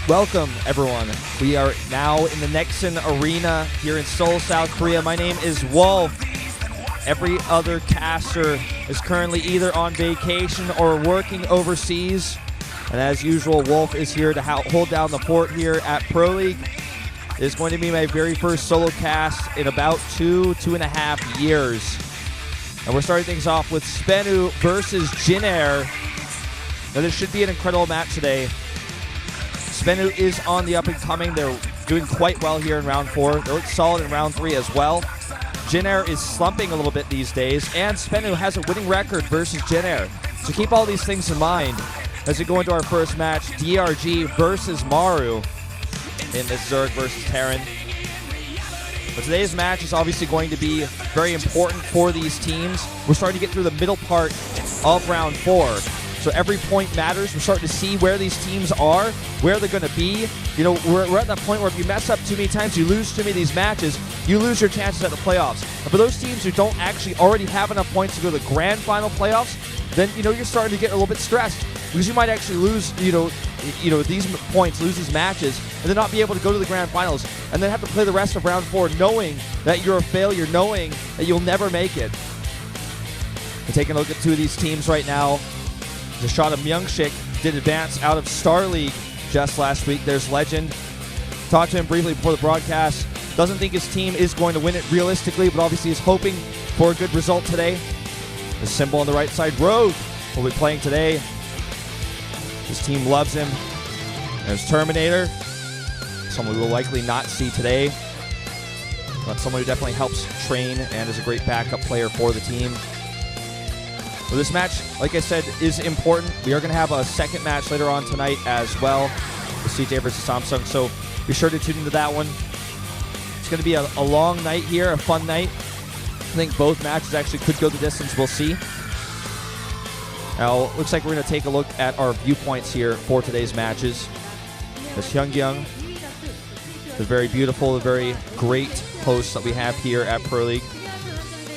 Welcome, everyone. We are now in the Nexon Arena here in Seoul, South Korea. My name is Wolf. Every other caster is currently either on vacation or working overseas. And as usual, Wolf is here to hold down the fort here at Pro League. It is going to be my very first solo cast in about 2.5 years. And we're starting things off with SBENU versus JIN. Now, this should be an incredible match today. SBENU is on the up and coming. They're doing quite well here in round 4. They look solid in round 3 as well. JIN is slumping a little bit these days, and SBENU has a winning record versus JIN. So keep all these things in mind as we go into our first match, DongRaeGu versus Maru in this Zerg versus Terran. But today's match is obviously going to be very important for these teams. We're starting to get through the middle part of round 4. So every point matters. We're starting to see where these teams are, where they're going to be. You know, we're at that point where if you mess up too many times, you lose too many of these matches, you lose your chances at the playoffs. And for those teams who don't actually already have enough points to go to the grand final playoffs, then, you know, you're starting to get a little bit stressed because you might actually lose, you know, these points, lose these matches, and then not be able to go to the grand finals, and then have to play the rest of round 4 knowing that you're a failure, knowing that you'll never make it. We're taking a look at two of these teams right now. Zashada Myungshik did advance out of Star League just last week. There's Legend. Talked to him briefly before the broadcast. Doesn't think his team is going to win it realistically, but obviously is hoping for a good result today. The symbol on the right side, Rogue, will be playing today. His team loves him. There's Terminator, someone we will likely not see today, but someone who definitely helps train and is a great backup player for the team. Well, this match, like I said, is important. We are going to have a second match later on tonight as well, with CJ versus Samsung, so be sure to tune into that one. It's going to be a long night here, a fun night. I think both matches actually could go the distance. We'll see. Now, looks like we're going to take a look at our viewpoints here for today's matches. There's Hyungkyung, the very beautiful, the very great host that we have here at Pro League.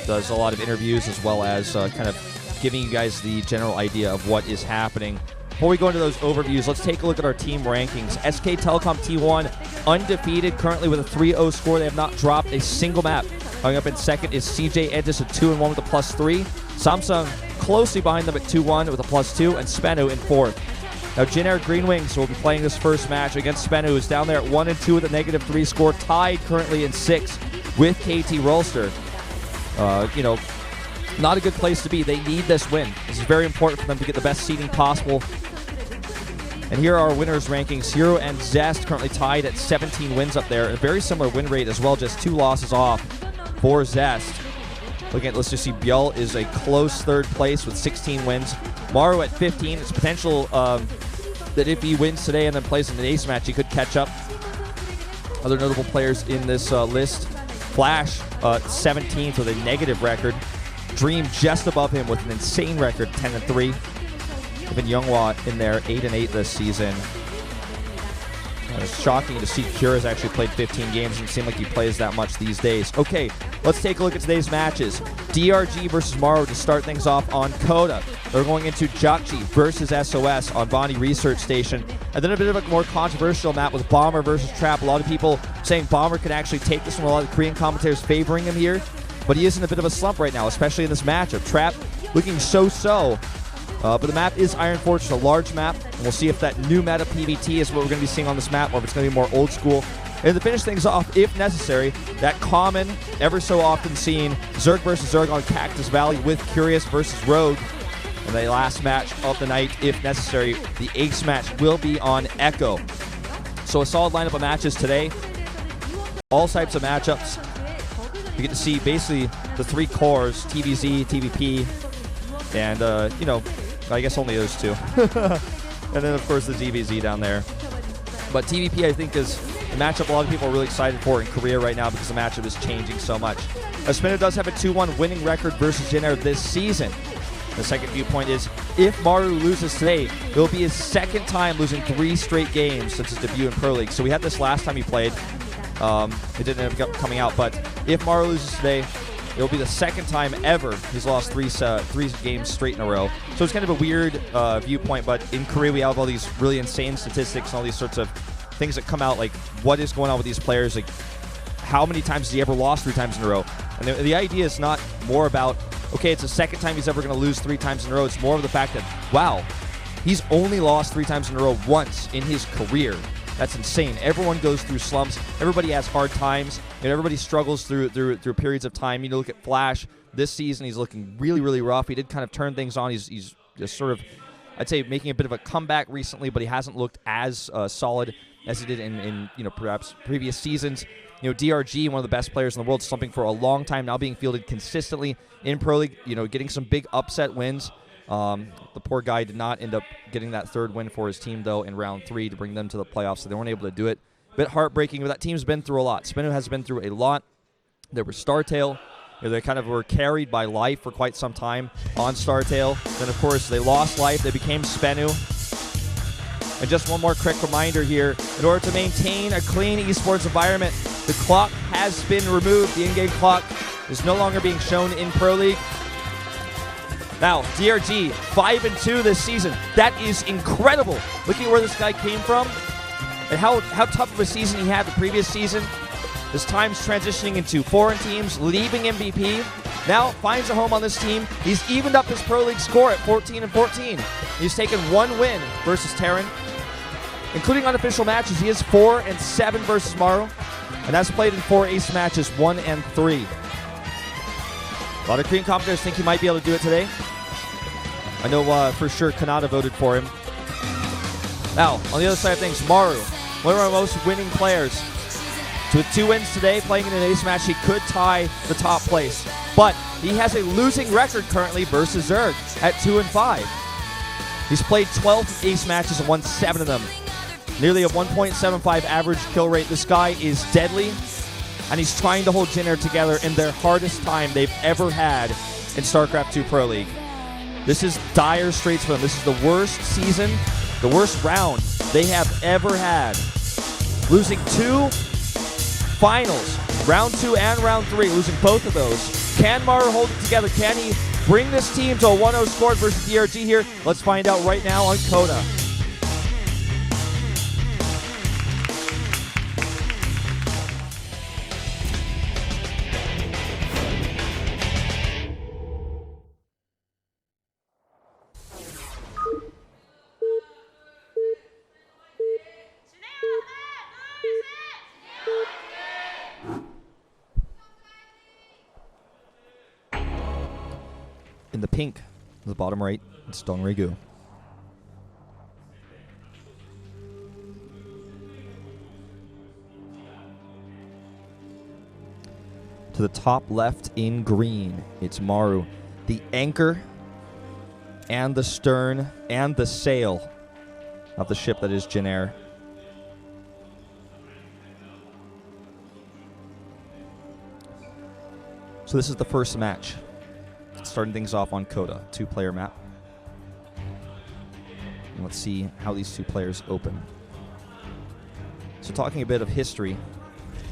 Does a lot of interviews as well as kind of giving you guys the general idea of what is happening. Before we go into those overviews, let's take a look at our team rankings. SK Telecom T1, undefeated, currently with a 3-0 score. They have not dropped a single map. Coming up in second is CJ Entis at 2-1 with a +3. Samsung closely behind them at 2-1 with a +2, and SBENU in fourth. Now, JIN Green Wings will be playing this first match against SBENU, who's down there at 1-2 with a -3 score, tied currently in 6th with KT Rolster. You know, not a good place to be. They need this win. This is very important for them to get the best seeding possible. And here are our winners' rankings. Hero and Zest currently tied at 17 wins up there. A very similar win rate as well, just 2 losses off for Zest. Looking at, let's just see, Bjell is a close 3rd place with 16 wins. Maru at 15. It's potential that if he wins today and then plays in the ace match, he could catch up. Other notable players in this list. Flash, 17th with a negative record. Dream just above him with an insane record, 10-3. Even Younghwa in there, 8-8 this season. It's shocking to see Kura's actually played 15 games. It doesn't seem like he plays that much these days. Okay, let's take a look at today's matches. DongRaeGu versus Maru to start things off on Coda. They're going into Jakji versus SOS on Bonnie Research Station. And then a bit of a more controversial map with Bomber versus Trap. A lot of people saying Bomber could actually take this one. A lot of the Korean commentators favoring him here. But he is in a bit of a slump right now, especially in this matchup. Trap looking so-so. But the map is Iron Fortress, a large map. And we'll see if that new meta PvT is what we're going to be seeing on this map, or if it's going to be more old school. And to finish things off, if necessary, that common, ever so often seen Zerg versus Zerg on Cactus Valley with Curious versus Rogue. And the last match of the night, if necessary, the ace match will be on Echo. So a solid lineup of matches today. All types of matchups. You get to see basically the 3 cores, TVZ, TVP, and, you know, I guess only those 2. And then, of course, the DVZ down there. But TVP, I think, is a matchup a lot of people are really excited for in Korea right now because the matchup is changing so much. SBENU does have a 2-1 winning record versus JIN this season. The second viewpoint is, if Maru loses today, it will be his 2nd time losing 3 straight games since his debut in Pro League. So we had this last time he played. It didn't end up coming out, but if Maru loses today, It'll be the second time ever he's lost three games straight in a row. So it's kind of a weird viewpoint, but in Korea we have all these really insane statistics and all these sorts of things that come out, like what is going on with these players, like how many times has he ever lost 3 times in a row? And the idea is not more about, okay, it's the second time he's ever going to lose 3 times in a row. It's more of the fact that, wow, he's only lost 3 times in a row once in his career. That's insane. Everyone goes through slumps. Everybody has hard times. And everybody struggles through periods of time. You know, look at Flash. This season, he's looking really, really rough. He did kind of turn things on. He's just sort of, I'd say, making a bit of a comeback recently, but he hasn't looked as solid as he did in perhaps previous seasons. DRG, one of the best players in the world, slumping for a long time, now being fielded consistently in Pro League, getting some big upset wins. The poor guy did not end up getting that 3rd win for his team, though, in round 3 to bring them to the playoffs, so they weren't able to do it. A bit heartbreaking, but that team's been through a lot. SBENU has been through a lot. There was Startail. They kind of were carried by Life for quite some time on Startail. Then, of course, they lost Life. They became SBENU. And just one more quick reminder here. In order to maintain a clean esports environment, the clock has been removed. The in-game clock is no longer being shown in Pro League. Now, DRG, 5-2 this season. That is incredible. Looking at where this guy came from and how tough of a season he had the previous season. This time's transitioning into foreign teams, leaving MVP. Now finds a home on this team. He's evened up his Pro League score at 14-14. He's taken 1 win versus Terran. Including unofficial matches, he is 4-7 versus Maru. And that's played in 4 ace matches, 1-3. A lot of Korean commentators think he might be able to do it today. I know for sure Coda voted for him. Now, on the other side of things, Maru, one of our most winning players. So with 2 wins today, playing in an ace match, he could tie the top place. But he has a losing record currently versus Zerg at 2-5. He's played 12 ace matches and won 7 of them. Nearly a 1.75 average kill rate. This guy is deadly, and he's trying to hold JIN together in their hardest time they've ever had in Starcraft 2 Pro League. This is dire straits for them. This is the worst season, the worst round they have ever had. Losing 2 finals, round 2 and round 3, losing both of those. Can Maru hold it together? Can he bring this team to a 1-0 score versus DRG here? Let's find out right now on Coda. In the pink, the bottom right, it's DongRaeGu. To the top left in green, it's Maru. The anchor and the stern and the sail of the ship that is JIN. So this is the first match. Starting things off on Coda, 2-player map. And let's see how these 2 players open. So talking a bit of history,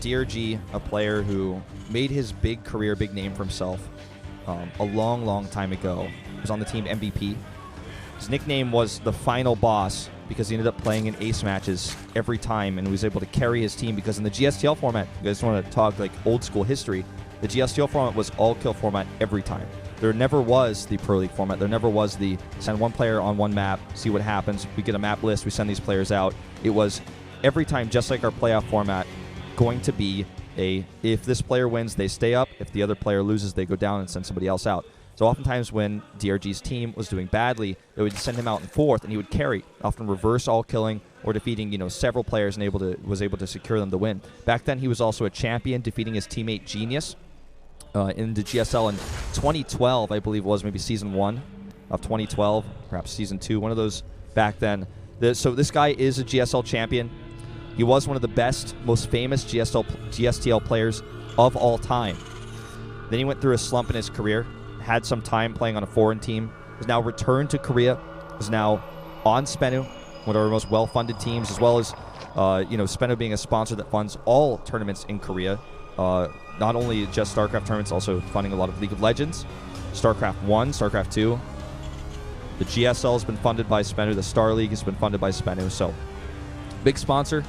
DRG, a player who made his big career, big name for himself a long, long time ago. He was on the team MVP. His nickname was the Final Boss because he ended up playing in ace matches every time and was able to carry his team because in the GSTL format, you guys want to talk like old school history, the GSTL format was all-kill format every time. There never was the Pro League format. There never was the send 1 player on 1 map, see what happens. We get a map list, we send these players out. It was every time, just like our playoff format, going to be a, if this player wins, they stay up. If the other player loses, they go down and send somebody else out. So oftentimes when DRG's team was doing badly, they would send him out in 4th, and he would carry, often reverse all killing or defeating several players and was able to secure them the win. Back then, he was also a champion, defeating his teammate Genius. In the GSL in 2012, I believe it was, maybe Season 1 of 2012, perhaps Season 2, one of those back then. So this guy is a GSL champion. He was one of the best, most famous GSTL players of all time. Then he went through a slump in his career, had some time playing on a foreign team, has now returned to Korea, is now on SBENU, one of our most well-funded teams, as well as SBENU being a sponsor that funds all tournaments in Korea. Not only just Starcraft tournaments, also funding a lot of League of Legends, Starcraft 1, Starcraft 2. The GSL has been funded by SBENU. The Star League has been funded by SBENU. So, big sponsor.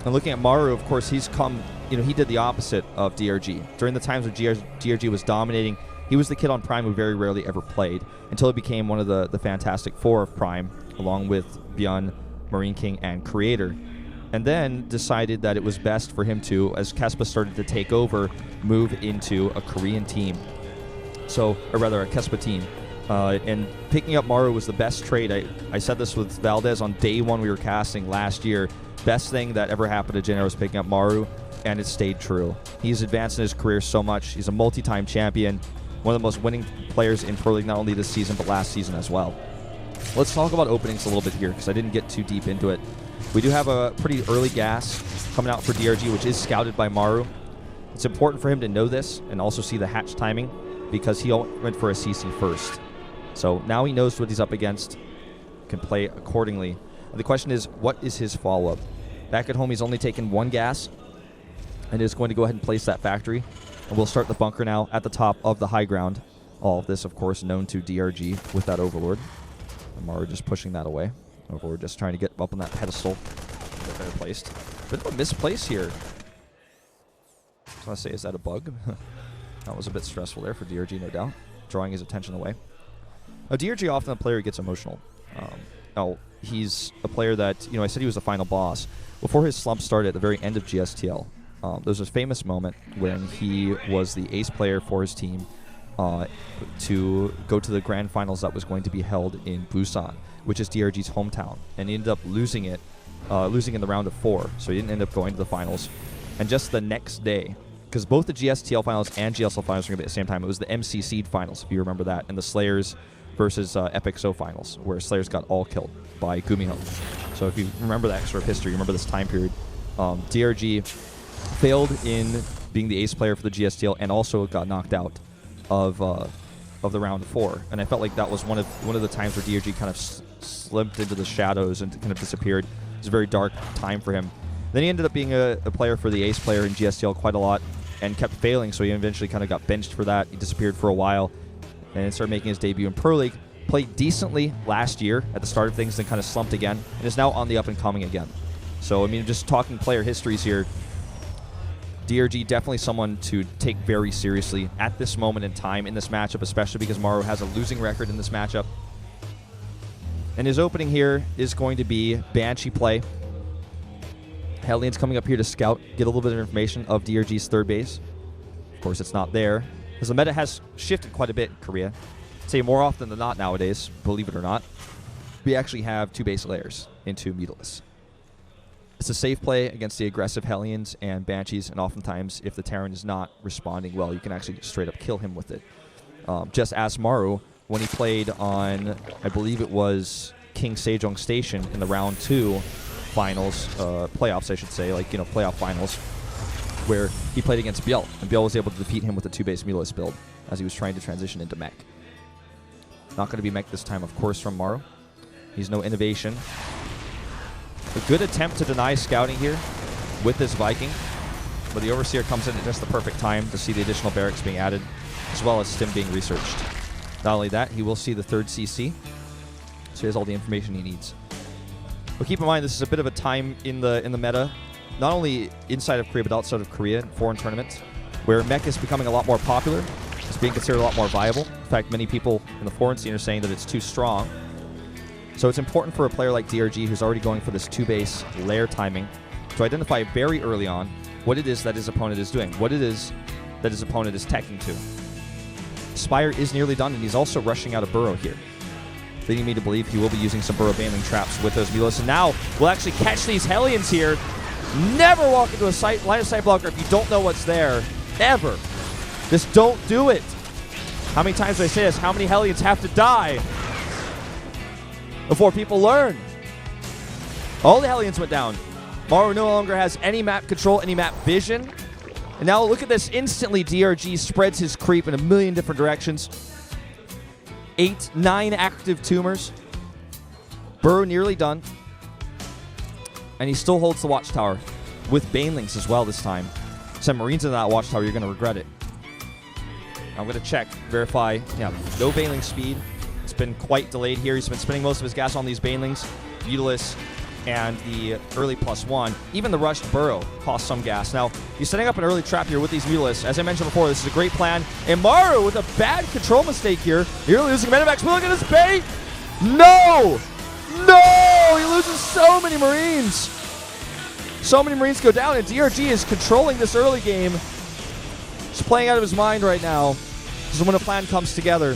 And looking at Maru, of course, he's come, he did the opposite of DRG. During the times when DRG was dominating, he was the kid on Prime who very rarely ever played until he became one of the Fantastic Four of Prime, along with Byun, Marine King, and Creator. And then decided that it was best for him to, as Kespa started to take over, move into a Korean team. So, or rather, a Kespa team. And picking up Maru was the best trade. I said this with Valdez on day one we were casting last year. Best thing that ever happened to Jin was picking up Maru, and it stayed true. He's advanced in his career so much. He's a multi-time champion, one of the most winning players in Pro League, not only this season, but last season as well. Let's talk about openings a little bit here, because I didn't get too deep into it. We do have a pretty early gas coming out for DRG, which is scouted by Maru. It's important for him to know this and also see the hatch timing, because he went for a CC first. So now he knows what he's up against, can play accordingly. And the question is, what is his follow-up? Back at home, he's only taken one gas and is going to go ahead and place that factory. And we'll start the bunker now at the top of the high ground. All of this, of course, known to DRG with that Overlord. And Maru just pushing that away. Overlord just trying to get up on that pedestal. Get better placed. Bit of a misplace here. I was going to say, is that a bug? That was a bit stressful there for DRG, no doubt. Drawing his attention away. DRG often a player who gets emotional. He's a player that, I said he was the final boss. Before his slump started at the very end of GSTL, there was a famous moment when he was the ace player for his team to go to the grand finals that was going to be held in Busan, which is DRG's hometown. And he ended up losing in the round of 4, so he didn't end up going to the finals. And just the next day, because both the GSTL finals and GSL finals were going to be at the same time, it was the MC Seed finals, if you remember that, and the Slayers versus Epic So finals, where Slayers got all killed by Gumiho. So if you remember that sort of history, remember this time period, DRG failed in being the ace player for the GSTL and also got knocked out of the round 4. And I felt like that was one of the times where DRG kind of slipped into the shadows and kind of disappeared. It was a very dark time for him. Then he ended up being a player for the ace player in GSTL quite a lot and kept failing, so he eventually kind of got benched for that. He disappeared for a while and started making his debut in Pro League. Played decently last year at the start of things, then kind of slumped again, and is now on the up and coming again. So, just talking player histories here, DRG definitely someone to take very seriously at this moment in time in this matchup, especially because Maru has a losing record in this matchup. And his opening here is going to be Banshee play. Hellions coming up here to scout, get a little bit of information of DRG's third base. Of course, it's not there, because the meta has shifted quite a bit in Korea. I'd say more often than not nowadays, believe it or not, we actually have 2 base layers into Mutalisk. It's a safe play against the aggressive Hellions and Banshees, and oftentimes, if the Terran is not responding well, you can actually straight up kill him with it. Just ask Maru when he played on, I believe it was King Sejong Station in the round 2 finals, playoffs I should say, playoff finals, where he played against Biel, and Biel was able to defeat him with a 2-base Mutalisk build as he was trying to transition into mech. Not going to be mech this time, of course, from Maru. He's no innovation. A good attempt to deny scouting here with this Viking, but the Overseer comes in at just the perfect time to see the additional barracks being added, as well as Stim being researched. Not only that, he will see the 3rd CC, so he has all the information he needs. But keep in mind, this is a bit of a time in the meta, not only inside of Korea, but outside of Korea, in foreign tournaments, where mech is becoming a lot more popular. It's being considered a lot more viable. In fact, many people in the foreign scene are saying that it's too strong. So it's important for a player like DRG, who's already going for this 2-base layer timing, to identify very early on what it is that his opponent is doing, what it is that his opponent is teching to. Spire is nearly done, and he's also rushing out a burrow here, leading me to believe he will be using some burrow banding traps with those Mutalisks. And now we'll actually catch these Hellions here. Never walk into a line of sight blocker if you don't know what's there. Ever. Just don't do it. How many times do I say this? How many Hellions have to die before people learn? All the Hellions went down. Maru no longer has any map control, any map vision. And now look at this. Instantly, DRG spreads his creep in a million different directions. 8, 9 active tumors. Burrow nearly done. And he still holds the watchtower with banelings as well this time. Send Marines in that watchtower, you're going to regret it. I'm going to check, verify. Yeah, no baneling speed. It's been quite delayed here. He's been spending most of his gas on these banelings. Mutalisk and the early +1. Even the rushed burrow costs some gas. Now, he's setting up an early trap here with these Mutalisks. As I mentioned before, this is a great plan. And Maru with a bad control mistake here. Nearly losing Medivacs. Look at this bait! No! No! He loses so many Marines. So many Marines go down, and DRG is controlling this early game. He's playing out of his mind right now. This is when a plan comes together.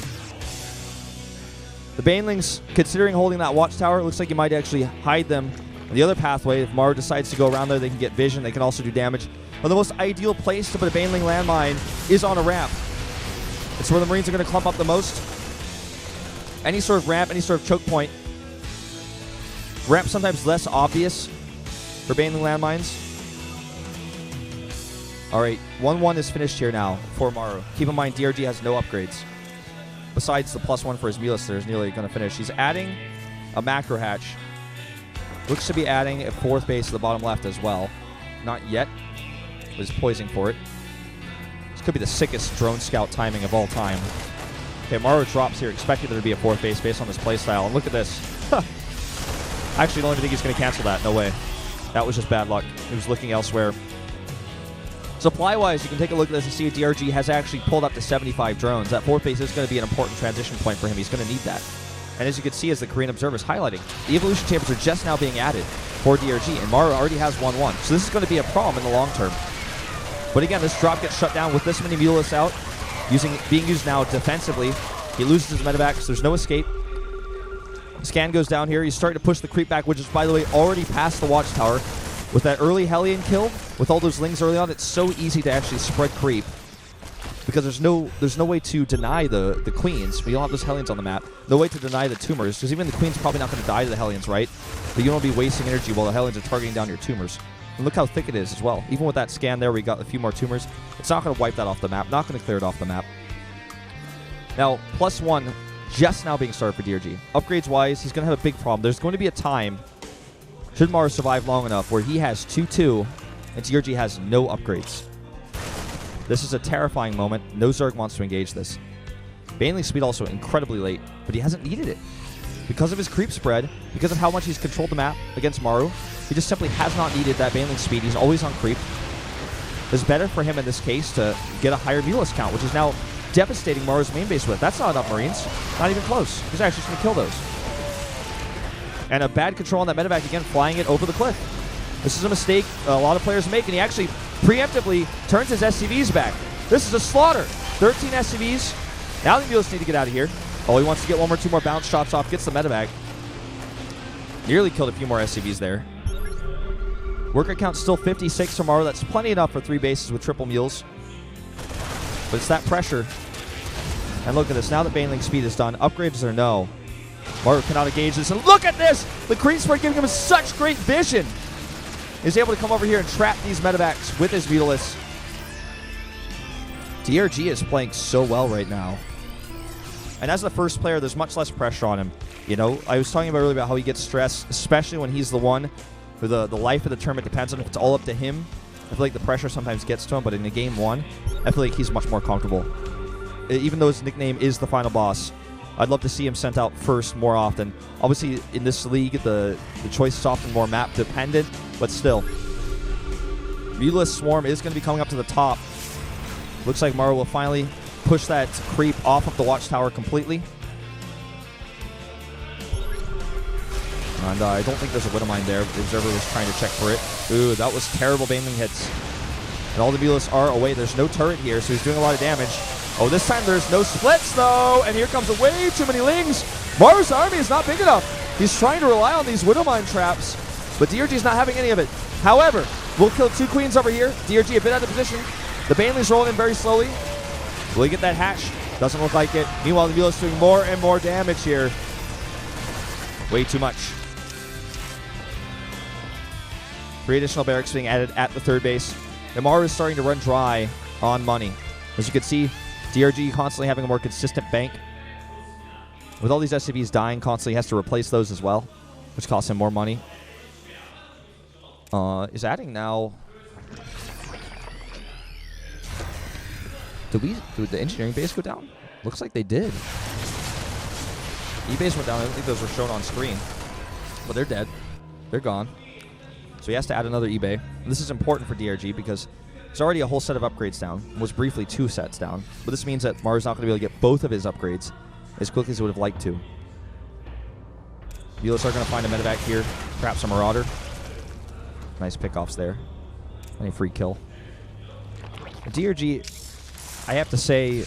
The Banelings, considering holding that watchtower, it looks like you might actually hide them on the other pathway. If Maru decides to go around there, they can get vision. They can also do damage. But the most ideal place to put a Baneling landmine is on a ramp. It's where the Marines are going to clump up the most. Any sort of ramp, any sort of choke point. Ramp sometimes less obvious for Baneling landmines. All right, 1-1 is finished here now for Maru. Keep in mind, DRG has no upgrades. Besides the +1 for his Mutalisks, there's nearly going to finish. He's adding a macro hatch. Looks to be adding a 4th base to the bottom left as well. Not yet. Was poising for it. This could be the sickest drone scout timing of all time. Okay, Maru drops here, expecting there to be a 4th base based on this playstyle. And look at this. Actually, I don't even think he's going to cancel that. No way. That was just bad luck. He was looking elsewhere. Supply-wise, you can take a look at this and see DRG has actually pulled up to 75 drones. That 4th base is going to be an important transition point for him. He's going to need that. And as you can see, as the Korean Observer is highlighting, the evolution chambers are just now being added for DRG, and Maru already has 1-1. So this is going to be a problem in the long term. But again, this drop gets shut down with this many Mutalisks out, being used now defensively. He loses his medevacs. There's no escape. Scan goes down here. He's starting to push the creep back, which is, by the way, already past the watchtower. With that early Hellion kill, with all those lings early on, it's so easy to actually spread creep. Because there's no way to deny the queens. We don't have those Hellions on the map. No way to deny the tumors, because even the queen's probably not going to die to the Hellions, right? But you don't want to be wasting energy while the Hellions are targeting down your tumors. And look how thick it is as well. Even with that scan there, we got a few more tumors. It's not going to wipe that off the map. Not going to clear it off the map. Now, +1 just now being started for DRG. Upgrades-wise, he's going to have a big problem. There's going to be a time, should Maru survive long enough, where he has 2-2 and DRG has no upgrades. This is a terrifying moment. No Zerg wants to engage this. Baneling speed also incredibly late, but he hasn't needed it. Because of his creep spread, because of how much he's controlled the map against Maru, he just simply has not needed that Baneling speed. He's always on creep. It's better for him in this case to get a higher Mutalisk count, which is now devastating Maru's main base with. That's not enough Marines. Not even close. He's actually just going to kill those. And a bad control on that medevac again, flying it over the cliff. This is a mistake a lot of players make, and he actually preemptively turns his SCVs back. This is a slaughter. 13 SCVs. Now the Mutalisks need to get out of here. Oh, he wants to get 1 or 2 more bounce shots off, gets the medevac. Nearly killed a few more SCVs there. Worker count still 56 for Maru. That's plenty enough for 3 bases with triple mules. But it's that pressure. And look at this. Now that Baneling speed is done, upgrades or no, Maru cannot engage this. And look at this! The creep spread giving him such great vision. He's able to come over here and trap these medevacs with his Mutalisks. DRG is playing so well right now. And as the first player, there's much less pressure on him. You know, I was talking about earlier about how he gets stressed, especially when he's the one who the life of the tournament depends on. If it's all up to him, I feel like the pressure sometimes gets to him. But in a game 1, I feel like he's much more comfortable. Even though his nickname is the final boss, I'd love to see him sent out first more often. Obviously, in this league, the choice is often more map dependent, but still. Mutalisk Swarm is going to be coming up to the top. Looks like Maru will finally push that creep off of the watchtower completely. And I don't think there's a Widowmine there. The Observer was trying to check for it. Ooh, that was terrible Baneling hits. And all the Mutalisks are away. There's no turret here, so he's doing a lot of damage. Oh, this time there's no splits, though. And here comes way too many lings. Maru's army is not big enough. He's trying to rely on these Widowmine traps, but DRG's not having any of it. However, we'll kill 2 queens over here. DRG a bit out of position. The Baneling's rolling in very slowly. Will he get that hatch? Doesn't look like it. Meanwhile, the Mutalisk's doing more and more damage here. Way too much. 3 additional barracks being added at the 3rd base. And Maru is starting to run dry on money. As you can see, DRG constantly having a more consistent bank. With all these SCVs dying constantly, he has to replace those as well, which costs him more money. Is adding now... Did the engineering base go down? Looks like they did. E-base went down. I don't think those were shown on screen. But they're dead. They're gone. So he has to add another eBay. And this is important for DRG because there's already a whole set of upgrades down. Was briefly 2 sets down. But this means that Maru's not going to be able to get both of his upgrades as quickly as he would have liked to. Mulis are going to find a medevac here. Perhaps a Marauder. Nice pickoffs there. And a free kill. DRG, I have to say,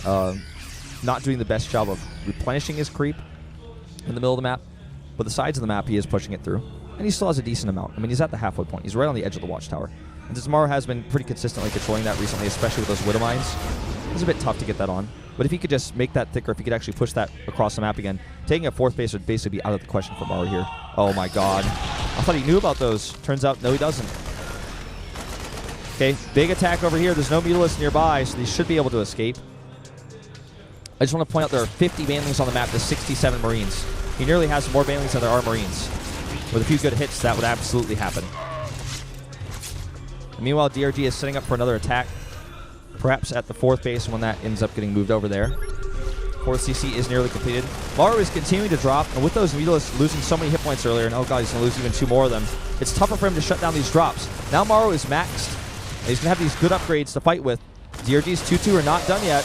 not doing the best job of replenishing his creep in the middle of the map. But the sides of the map, he is pushing it through. And he still has a decent amount. I mean, he's at the halfway point. He's right on the edge of the watchtower. And since Maru has been pretty consistently controlling that recently, especially with those Widow Mines, it's a bit tough to get that on. But if he could just make that thicker, if he could actually push that across the map again, taking a 4th base would basically be out of the question for Maru here. Oh my god. I thought he knew about those. Turns out, no, he doesn't. Okay, big attack over here. There's no Mutalisk nearby, so they should be able to escape. I just want to point out there are 50 Banelings on the map to 67 Marines. He nearly has more Banelings than there are Marines. With a few good hits, that would absolutely happen. And meanwhile, DRG is setting up for another attack. Perhaps at the 4th base when that ends up getting moved over there. 4th CC is nearly completed. Maru is continuing to drop, and with those Mutalisks losing so many hit points earlier, and oh god, he's going to lose even 2 more of them, it's tougher for him to shut down these drops. Now Maru is maxed, and he's going to have these good upgrades to fight with. DRG's 2-2 are not done yet.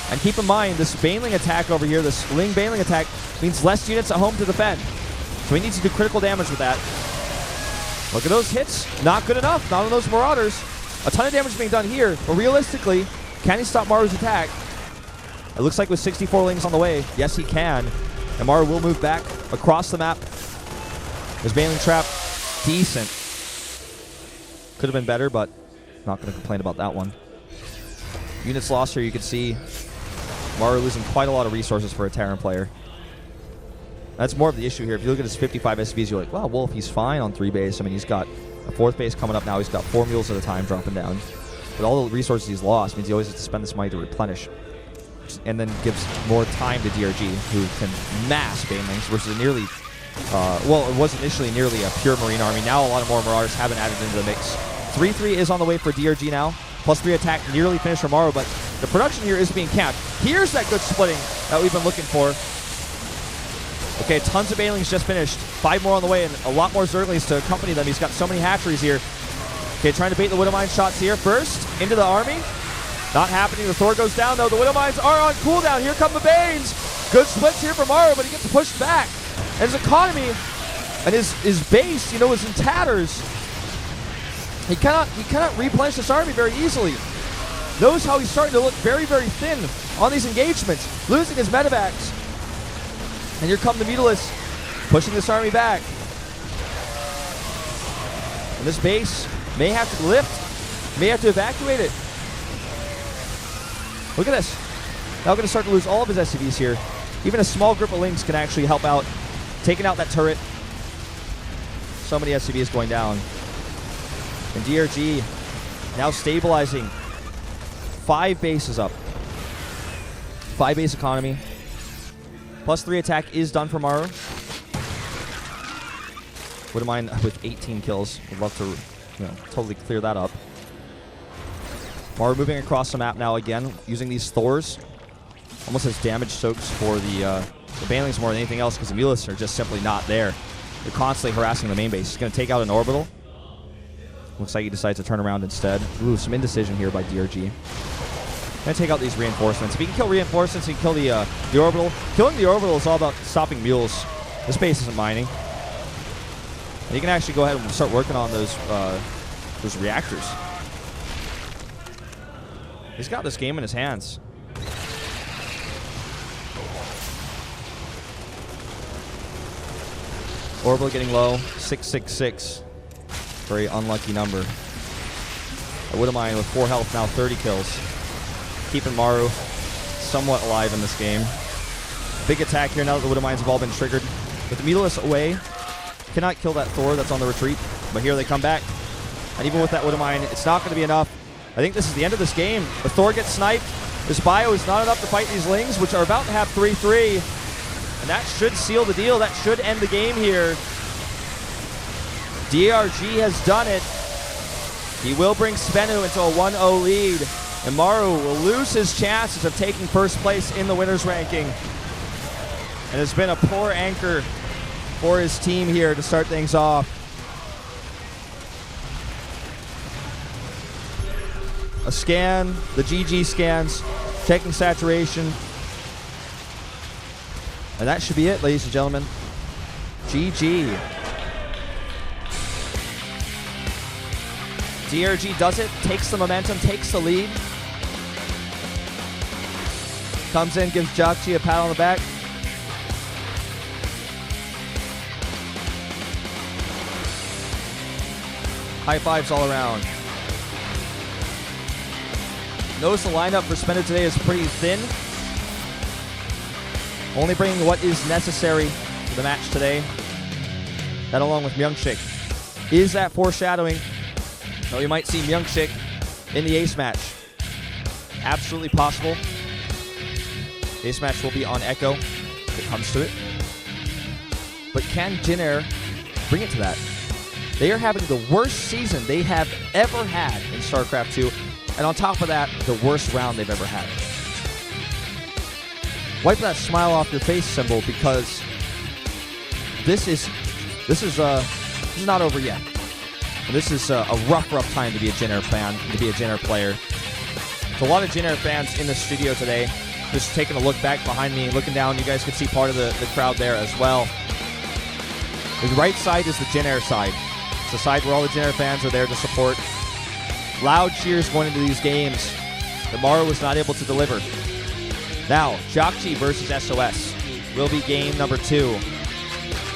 And keep in mind, this Baneling attack over here, this Ling Baneling attack, means less units at home to defend. So he needs to do critical damage with that. Look at those hits. Not good enough. Not on those Marauders. A ton of damage being done here. But realistically, can he stop Maru's attack? It looks like with 64 Lings on the way, yes, he can. And Maru will move back across the map. His Baneling trap, decent. Could have been better, but not going to complain about that one. Units lost here, you can see Maru losing quite a lot of resources for a Terran player. That's more of the issue here. If you look at his 55 SBs, you're like, wow, Wolf, he's fine on 3 base. I mean, he's got a 4th base coming up now. He's got 4 mules at a time dropping down. But all the resources he's lost means he always has to spend this money to replenish. And then gives more time to DRG, who can mass Banelings versus a nearly, well, it was initially nearly a pure Marine army. Now a lot of more Marauders have been added into the mix. 3-3 is on the way for DRG now. +3 attack nearly finished for Maru, but the production here is being capped. Here's that good splitting that we've been looking for. Okay, tons of Banelings just finished. 5 more on the way, and a lot more Zerglings to accompany them. He's got so many hatcheries here. Okay, trying to bait the Widow Mine shots here. First, into the army. Not happening. The Thor goes down, though. The Widow Mines are on cooldown. Here come the Banes. Good splits here for Maru, but he gets pushed back. And his economy and his base, you know, is in tatters. He cannot replenish this army very easily. Knows how he's starting to look very, very thin on these engagements. Losing his medevacs. And here come the Mutalisks, pushing this army back. And this base may have to lift, may have to evacuate it. Look at this. Now going to start to lose all of his SCVs here. Even a small group of Lings can actually help out, taking out that turret. So many SCVs going down. And DRG now stabilizing. 5 bases up. 5 base economy. +3 attack is done for Maru. Wouldn't mind with 18 kills. Would love to, you know, totally clear that up. Maru moving across the map now again, using these Thors. Almost as damage soaks for the Banelings more than anything else, because the Mutalisks are just simply not there. They're constantly harassing the main base. He's going to take out an orbital. Looks like he decides to turn around instead. Ooh, some indecision here by DRG. Gonna take out these reinforcements. If he can kill reinforcements, he can kill the orbital. Killing the orbital is all about stopping mules. This base isn't mining. And he can actually go ahead and start working on those reactors. He's got this game in his hands. Orbital getting low. 666. Very unlucky number. I wouldn't mind with 4 health, now 30 kills. Keeping Maru somewhat alive in this game. Big attack here now that the Widow Mines have all been triggered. With the Mutalisks away, cannot kill that Thor that's on the retreat. But here they come back. And even with that Widow Mine, it's not going to be enough. I think this is the end of this game. The Thor gets sniped. This bio is not enough to fight these Lings, which are about to have 3-3. And that should seal the deal. That should end the game here. DRG has done it. He will bring SBENU into a 1-0 lead. And Maru will lose his chances of taking first place in the winners ranking. And it's been a poor anchor for his team here to start things off. A scan, the GG scans, checking saturation. And that should be it, ladies and gentlemen. GG. DongRaeGu does it, takes the momentum, takes the lead. Comes in, gives JIN a pat on the back. High fives all around. Notice the lineup for SBENU today is pretty thin. Only bringing what is necessary for the match today. That along with Myungshik. Is that foreshadowing that we might see Myungshik in the ace match? Absolutely possible. Ace match will be on Echo if it comes to it. But can JIN bring it to that? They are having the worst season they have ever had in Starcraft 2. And on top of that, the worst round they've ever had. Wipe that smile off your face symbol, because this is not over yet. This is a rough time to be a JIN fan, to be a JIN player. So a lot of JIN fans in the studio today, just taking a look back behind me, looking down. You guys can see part of the crowd there as well. The right side is the JIN side. It's the side where all the JIN fans are there to support. Loud cheers going into these games that Maru was not able to deliver. Now, JIN versus SOS will be game number 2.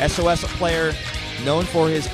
SOS, a player known for his